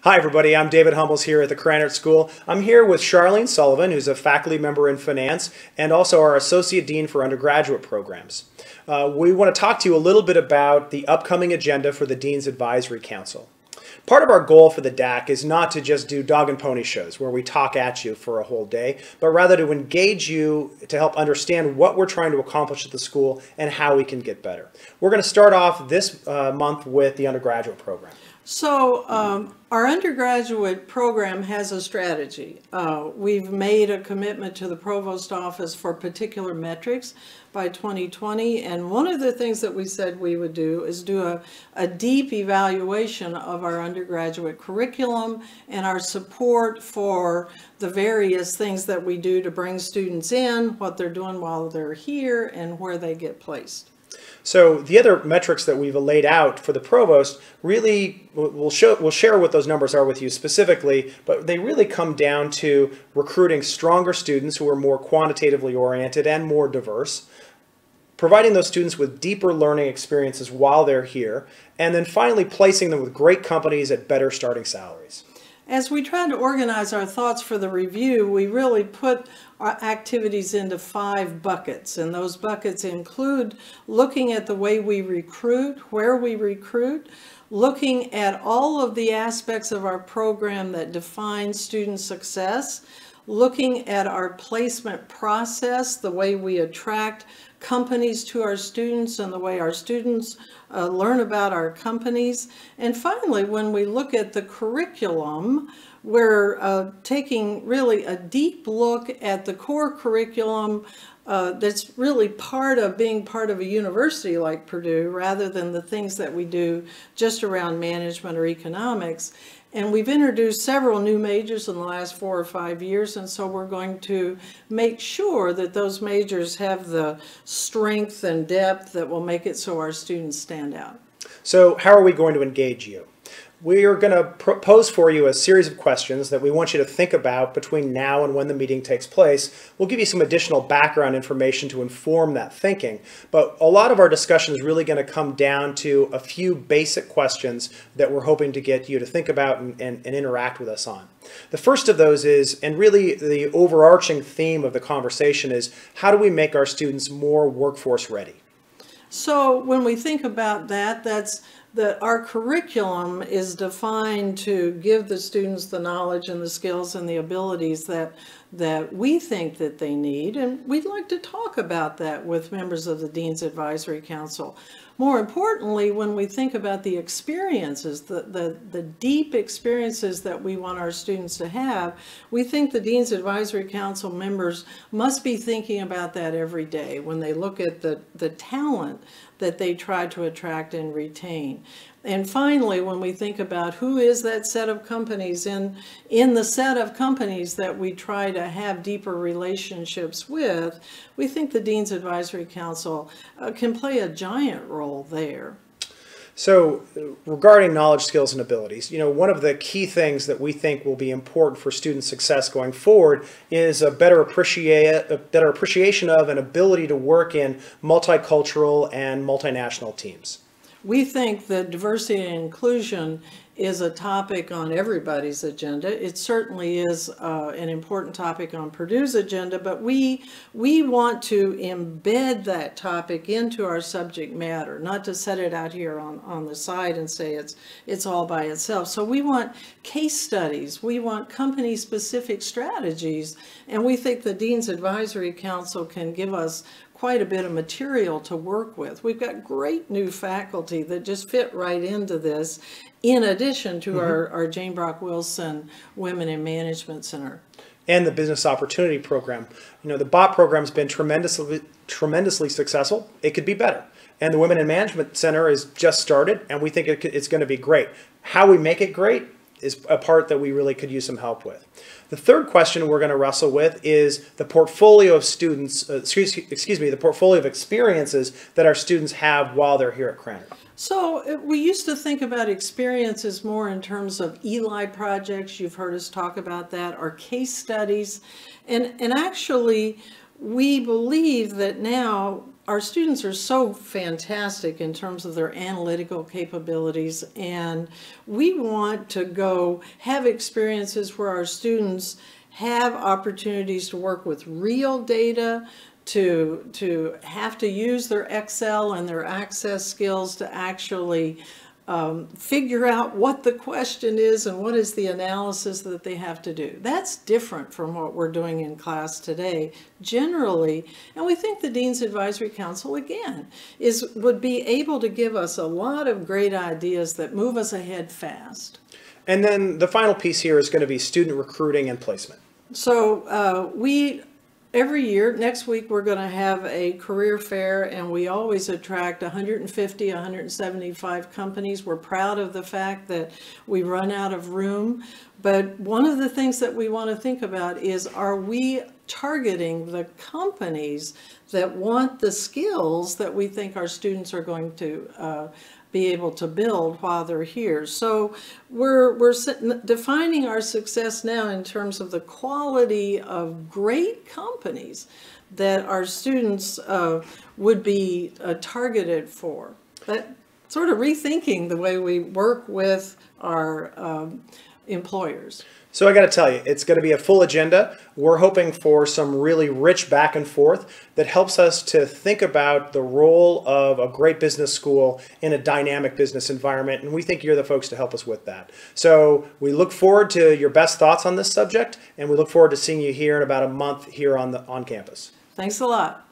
Hi everybody, I'm David Hummels here at the Krannert School. I'm here with Charlene Sullivan, who's a faculty member in finance and also our Associate Dean for Undergraduate Programs. We want to talk to you a little bit about the upcoming agenda for the Dean's Advisory Council. Part of our goal for the DAC is not to just do dog and pony shows where we talk at you for a whole day, but rather to engage you to help understand what we're trying to accomplish at the school and how we can get better. We're going to start off this month with the undergraduate program. So our undergraduate program has a strategy. We've made a commitment to the provost office for particular metrics by 2020, and one of the things that we said we would do is do a deep evaluation of our undergraduate curriculum and our support for the various things that we do to bring students in, what they're doing while they're here, and where they get placed. So the other metrics that we've laid out for the provost really, we'll share what those numbers are with you specifically, but they really come down to recruiting stronger students who are more quantitatively oriented and more diverse, providing those students with deeper learning experiences while they're here, and then finally placing them with great companies at better starting salaries. As we try to organize our thoughts for the review, we really put our activities into 5 buckets, and those buckets include looking at the way we recruit, where we recruit, looking at all of the aspects of our program that define student success, looking at our placement process, the way we attract companies to our students and the way our students learn about our companies. And finally, when we look at the curriculum, we're taking really a deep look at the core curriculum that's really part of being part of a university like Purdue, rather than the things that we do just around management or economics. And we've introduced several new majors in the last 4 or 5 years, and so we're going to make sure that those majors have the strength and depth that will make it so our students stand out. So how are we going to engage you? We are going to pose for you a series of questions that we want you to think about between now and when the meeting takes place. We'll give you some additional background information to inform that thinking, but a lot of our discussion is really going to come down to a few basic questions that we're hoping to get you to think about and interact with us on. The first of those is, and really the overarching theme of the conversation is, how do we make our students more workforce ready? So when we think about that, that's that our curriculum is defined to give the students the knowledge and the skills and the abilities that we think that they need, and we'd like to talk about that with members of the Dean's Advisory Council. More importantly, when we think about the experiences, the deep experiences that we want our students to have, we think the Dean's Advisory Council members must be thinking about that every day when they look at the talent that they try to attract and retain. And finally, when we think about who is that set of companies in the set of companies that we try to have deeper relationships with, we think the Dean's Advisory Council can play a giant role there. So regarding knowledge, skills, and abilities, one of the key things that we think will be important for student success going forward is a better appreciation of and ability to work in multicultural and multinational teams. We think that diversity and inclusion is a topic on everybody's agenda. It certainly is an important topic on Purdue's agenda, but we want to embed that topic into our subject matter, not to set it out here on the side and say it's all by itself. So we want case studies, we want company-specific strategies, and we think the Dean's Advisory Council can give us quite a bit of material to work with. We've got great new faculty that just fit right into this, in addition to our Jane Brock Wilson Women in Management Center. And the Business Opportunity Program. The BOP program's been tremendously successful. It could be better. And the Women in Management Center is just started, and we think it's going to be great. How we make it great is a part that we really could use some help with. The third question we're going to wrestle with is the portfolio of students, the portfolio of experiences that our students have while they're here at Krannert. So we used to think about experiences more in terms of ELI projects. You've heard us talk about that, or case studies. And actually, we believe that now our students are so fantastic in terms of their analytical capabilities, and we want to go have experiences where our students have opportunities to work with real data, to have to use their Excel and their Access skills to actually figure out what the question is and what is the analysis that they have to do. That's different from what we're doing in class today, generally. And we think the Dean's Advisory Council, again, would be able to give us a lot of great ideas that move us ahead fast. And then the final piece here is going to be student recruiting and placement. So every year, next week, we're going to have a career fair, and we always attract 150, 175 companies. We're proud of the fact that we run out of room. But one of the things that we want to think about is, are we targeting the companies that want the skills that we think our students are going to be able to build while they're here? So we're defining our success now in terms of the quality of great companies that our students would be targeted for. But sort of rethinking the way we work with our employers. So I got to tell you, it's going to be a full agenda. We're hoping for some really rich back and forth that helps us to think about the role of a great business school in a dynamic business environment, and we think you're the folks to help us with that. So we look forward to your best thoughts on this subject, and we look forward to seeing you here in about a month here on campus. Thanks a lot.